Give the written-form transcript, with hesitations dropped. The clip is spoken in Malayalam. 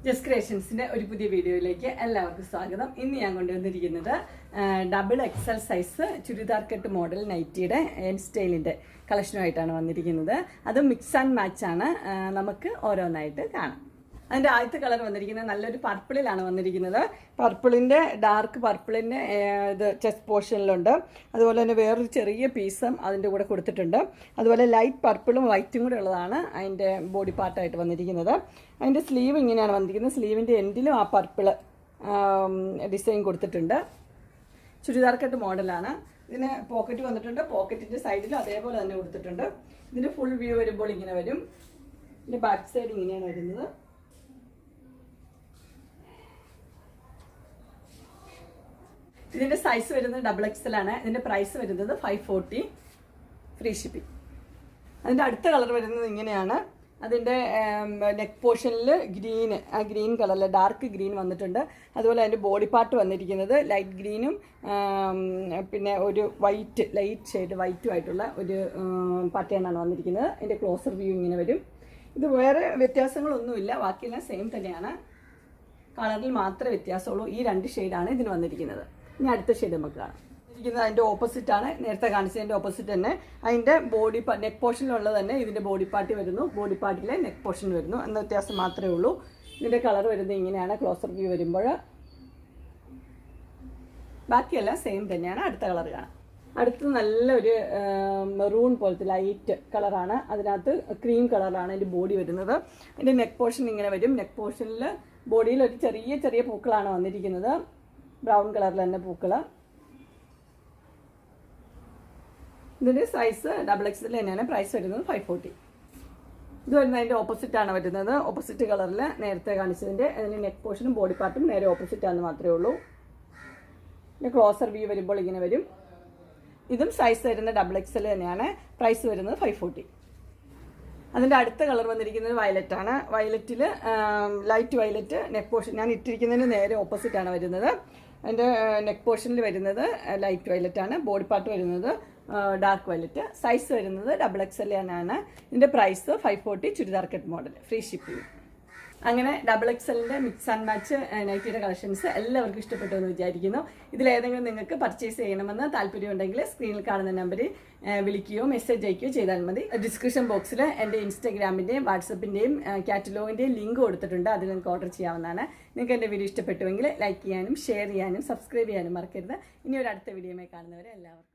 ജസ്റ്റ് ക്രിയേഷൻസിന്റെ ഒരു പുതിയ വീഡിയോയിലേക്ക് എല്ലാവർക്കും സ്വാഗതം. ഇന്ന് ഞാൻ കൊണ്ടുവന്നിരിക്കുന്നത് double XL size churidar cut model നൈറ്റിയുടെ എൻ സ്റ്റൈലിന്റെ കളക്ഷനുമായിട്ടാണ് വന്നിരിക്കുന്നത്. അത് മിക്സ് ആൻഡ് മാച്ച് ആണ്. നമുക്ക് ഓരോന്നായിട്ട് കാണാം. അതിൻ്റെ ആദ്യത്തെ കളർ വന്നിരിക്കുന്നത് നല്ലൊരു പർപ്പിളിലാണ് വന്നിരിക്കുന്നത്. പർപ്പിളിൻ്റെ ഡാർക്ക് പർപ്പിളിൻ്റെ ഇത് ചെസ്റ്റ് പോർഷനിലുണ്ട്. അതുപോലെ തന്നെ വേറൊരു ചെറിയ പീസും അതിൻ്റെ കൂടെ കൊടുത്തിട്ടുണ്ട്. അതുപോലെ ലൈറ്റ് പർപ്പിളും വൈറ്റും കൂടെ ഉള്ളതാണ് അതിൻ്റെ ബോഡി പാർട്ടായിട്ട് വന്നിരിക്കുന്നത്. അതിൻ്റെ സ്ലീവ് ഇങ്ങനെയാണ് വന്നിരിക്കുന്നത്. സ്ലീവിൻ്റെ എൻഡിലും ആ പർപ്പിള് ഡിസൈൻ കൊടുത്തിട്ടുണ്ട്. ചുരിദാർ കട്ട് മോഡലാണ്. ഇതിന് പോക്കറ്റ് വന്നിട്ടുണ്ട്. പോക്കറ്റിൻ്റെ സൈഡിലും അതേപോലെ തന്നെ കൊടുത്തിട്ടുണ്ട്. ഇതിൻ്റെ ഫുൾ വ്യൂ വരുമ്പോൾ ഇങ്ങനെ വരും. ഇതിൻ്റെ ബാക്ക് സൈഡ് ഇങ്ങനെയാണ് വരുന്നത്. ഇതിൻ്റെ സൈസ് വരുന്നത് ഡബിൾ എക്സൽ ആണ്. ഇതിൻ്റെ പ്രൈസ് വരുന്നത് 540 ഫ്രീ ഷിപ്പിംഗ്. അതിൻ്റെ അടുത്ത കളർ വരുന്നത് ഇങ്ങനെയാണ്. അതിൻ്റെ നെക്ക് പോർഷനിൽ ആ ഗ്രീൻ കളറിൽ ഡാർക്ക് ഗ്രീൻ വന്നിട്ടുണ്ട്. അതുപോലെ അതിൻ്റെ ബോഡി പാർട്ട് വന്നിരിക്കുന്നത് ലൈറ്റ് ഗ്രീനും പിന്നെ ഒരു ലൈറ്റ് ഷെയ്ഡ് വൈറ്റുമായിട്ടുള്ള ഒരു പാറ്റേണാണ് വന്നിരിക്കുന്നത്. അതിൻ്റെ ക്ലോസർ വ്യൂ ഇങ്ങനെ വരും. ഇത് വേറെ വ്യത്യാസങ്ങളൊന്നുമില്ല, ബാക്കിയെല്ലാം സെയിം തന്നെയാണ്. കളറിൽ മാത്രമേ വ്യത്യാസമുള്ളൂ. ഈ രണ്ട് ഷെയ്ഡാണ് ഇതിന് വന്നിരിക്കുന്നത്. ഇനി അടുത്ത ഷെയ്ഡ് നമുക്ക് കാണാം. ഇരിക്കുന്നത് അതിൻ്റെ ഓപ്പോസിറ്റാണ്. നേരത്തെ കാണിച്ചതിൻ്റെ ഓപ്പോസിറ്റ് തന്നെ. അതിൻ്റെ നെക്ക് പോർഷനിലുള്ളത് തന്നെ ഇതിൻ്റെ ബോഡി പാർട്ടി വരുന്നു. ബോഡി പാർട്ടിലെ നെക്ക് പോർഷൻ വരുന്നു എന്ന വ്യത്യാസം മാത്രമേ ഉള്ളൂ. ഇതിൻ്റെ കളർ വരുന്നത് ഇങ്ങനെയാണ് ക്ലോസർ വ്യൂ വരുമ്പോൾ. ബാക്കിയെല്ലാം സെയിം തന്നെയാണ്. അടുത്ത കളർ കാണാം. അടുത്ത് നല്ലൊരു മെറൂൺ പോലത്തെ ലൈറ്റ് കളറാണ്. അതിനകത്ത് ക്രീം കളറാണ് അതിൻ്റെ ബോഡി വരുന്നത്. അതിൻ്റെ നെക്ക് പോർഷൻ ഇങ്ങനെ വരും. നെക്ക് പോർഷനിൽ ബോഡിയിൽ ഒരു ചെറിയ പൂക്കളാണ് വന്നിരിക്കുന്നത്. ബ്രൗൺ കളറിൽ തന്നെ പൂക്കൾ. ഇതിൻ്റെ സൈസ് ഡബിൾ എക്സൽ തന്നെയാണ്. പ്രൈസ് വരുന്നത് 540. ഇത് വരുന്നത് അതിൻ്റെ ഓപ്പോസിറ്റാണ് വരുന്നത്. ഓപ്പോസിറ്റ് കളറിൽ നേരത്തെ കാണിച്ചതിൻ്റെ അതിൻ്റെ നെക്ക് പോർഷനും ബോഡി പാർട്ടും നേരെ ഓപ്പോസിറ്റാണെന്ന് മാത്രമേ ഉള്ളൂ. പിന്നെ ക്ലോസർ വ്യൂ വരുമ്പോൾ ഇങ്ങനെ വരും. ഇതും സൈസ് വരുന്നത് ഡബിൾ എക്സൽ തന്നെയാണ്. പ്രൈസ് വരുന്നത് 540. അതിൻ്റെ അടുത്ത കളർ വന്നിരിക്കുന്നത് വയലറ്റ് ആണ്. വയലറ്റിൽ ലൈറ്റ് വയലറ്റ് നെക്ക് പോർഷൻ ഞാൻ ഇട്ടിരിക്കുന്നതിന് നേരെ ഓപ്പോസിറ്റാണ് വരുന്നത്. അതിൻ്റെ നെക്ക് പോർഷനിൽ വരുന്നത് ലൈറ്റ് വയലറ്റ് ആണ്. ബോഡി പാർട്ട് വരുന്നത് ഡാർക്ക് വയലറ്റ്. സൈസ് വരുന്നത് ഡബിൾ എക്സൽ ആണ്. ഇതിൻ്റെ price 540 churidar cut model free shipping. അങ്ങനെ ഡബിൾ എക്സലിൻ്റെ മിക്സ് ആൻഡ് മാച്ച് നൈറ്റിയുടെ കളക്ഷൻസ് എല്ലാവർക്കും ഇഷ്ടപ്പെട്ടു എന്ന് വിചാരിക്കുന്നു. ഇതിലേതെങ്കിലും നിങ്ങൾക്ക് പർച്ചേസ് ചെയ്യണമെന്ന് താല്പര്യമുണ്ടെങ്കിൽ സ്ക്രീനിൽ കാണുന്ന നമ്പറിൽ വിളിക്കുകയോ മെസ്സേജ് അയക്കുകയോ ചെയ്താൽ മതി. ഡിസ്ക്രിപ്ഷൻ ബോക്സിൽ എൻ്റെ ഇൻസ്റ്റാഗ്രാമിൻ്റെയും വാട്സപ്പിൻ്റെയും കാറ്റലോഗിൻ്റെയും ലിങ്ക് കൊടുത്തിട്ടുണ്ട്. അതിൽ നിങ്ങൾക്ക് ഓർഡർ ചെയ്യാവുന്നതാണ്. നിങ്ങൾക്ക് എൻ്റെ വീഡിയോ ഇഷ്ടപ്പെട്ടുവെങ്കിൽ ലൈക്ക് ചെയ്യാനും ഷെയർ ചെയ്യാനും സബ്സ്ക്രൈബ് ചെയ്യാനും മറക്കരുത്. ഇനി ഒരു അടുത്ത വീഡിയോയുമായി കാണുന്നവരെ എല്ലാവർക്കും